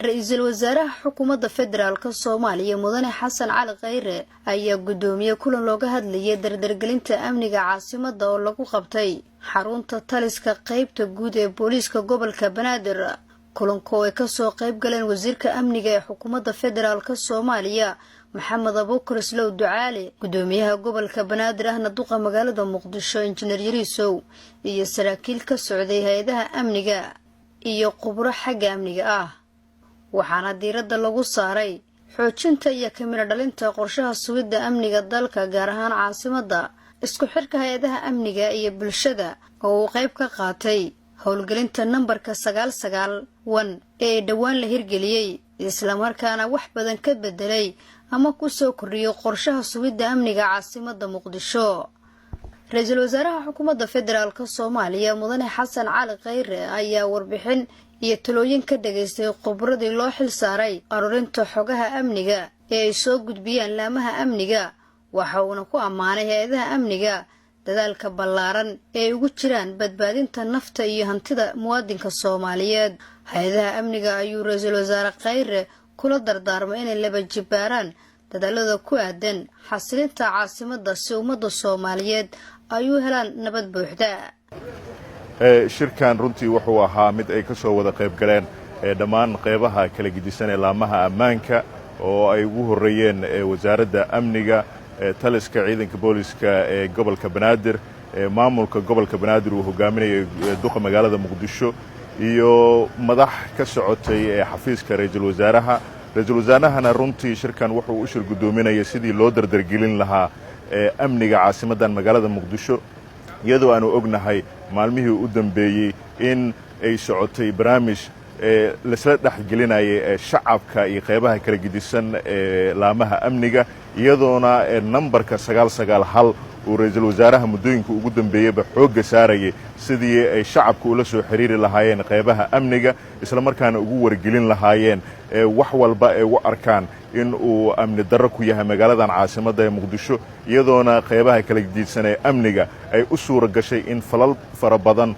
Ra'iisul Wasaaraha Xukuumadda Federaalka Soomaaliya Mudane Xasan Cali Khayre ayaa gudoomiyay kulan looga hadlayay dardargelinta amniga caasimadda oo lagu qabtay xarunta taliska qaybta guud ee booliiska gobolka Banaadir. Kulanku ay ka soo qayb galeen wasiirka amniga ee Xukuumadda Federaalka Soomaaliya Maxamed Abuukar Islow Ducaale, gudoomiyaha gobolka Banaadir ahna duqa magaalada Muqdisho Injineer Yariisow iyo saraakiil ka socday hay'adaha amniga iyo khubaro xagga amniga ah. waxaana diiradda lagu saaray xoojinta iyo kamira dhalinta qorshaha sugidda amniga dalka gaar ahaan caasimadda, isku xirka hay'adaha amniga iyo bulshada oo uu qayb ka qaatay howlgelinta nambarka 991 ee dhawaan la hirgeliyay isla markaana wax badan ka bedelay ama ku soo kordhiyay qorshaha sugidda amniga caasimadda Muqdisho. Ra'iisul Wasaaraha Xukuumadda Federaalka Soomaaliya Mudane Xasan Cali Khayre ayaa warbixin iyo talooyin ka dhageystay khubradii loo xil saaray aruurinta xogaha amniga ee ay soo gudbiyaan laamaha amniga, waxa uuna ku ammaanay hay'adaha amniga dadaalka ballaaran ee ugu jiraan badbaadinta nafta iyo hantida muwaadinka Soomaaliyeed. Hay'adaha amniga ayuu Ra'iisul Wasaare Khayre kula dardaarmay inay laba jibaaraan dadaalada ku aadan xasilinta caasimadda si ummadda Soomaaliyeed ay u helaan nabad buuxda. shirkan runtii wuxuu ahaa mid ay ka soo wada qayb galeen dhammaan qaybaha kala gidisan ee laamaha ammaanka oo ay ugu horeeyeen wasaaradda amniga, taliska ciidanka booliska ee gobolka Banaadir, maamulka gobolka Banaadir uu hogaaminayo duqa magaalada Muqdisho iyo madax ka socotay xafiiska ra'iisul wasaaraha. ra'iisul wasaarahana runtii shirkan wuxuu u shir gudoominayay sidii loo dardargelin lahaa amniga caasimaddan magaalada Muqdisho, iyadoo aanu ognahay maalmihii u dambeeyay in ay socotay barnaamij la dhaxgelinayay shacabka iyo qaybaha kala gidisan laamaha amniga, iyadoona nambarka 991 uu ra'iisul wasaaraha muddooyinka ugu dambeeyayba xoogga saarayay sidii ay shacabku ula soo xiriiri lahaayeen qaybaha amniga, isla markaana ugu wargelin lahaayeen wax walba ay u arkaan in uu amni darro ku yahay magaaladan caasimadda ee Muqdisho, iyadoona qaybaha kala gidisan ee amniga ay u suura gashay in falal fara badan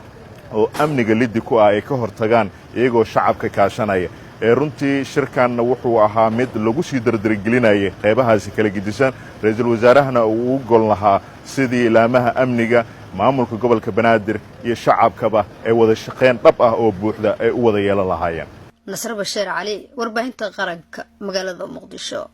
oo amniga liddi ku ah ay ka hortagaan iyagoo shacabka kaashanaya. runtii shirkanna wuxuu ahaa mid lagu sii dardargelinayay qaybahaasi kala gidisan, ra'iisul wasaarahana uu u gol lahaa sidii laamaha amniga, maamulka gobolka Banaadir iyo shacabkaba ay wada shaqeyn dhab ah oo buuxda ay u wada yeelan lahaayeen. Nasr Basheer Cali, warbaahinta qaranka magaalada Muqdisho.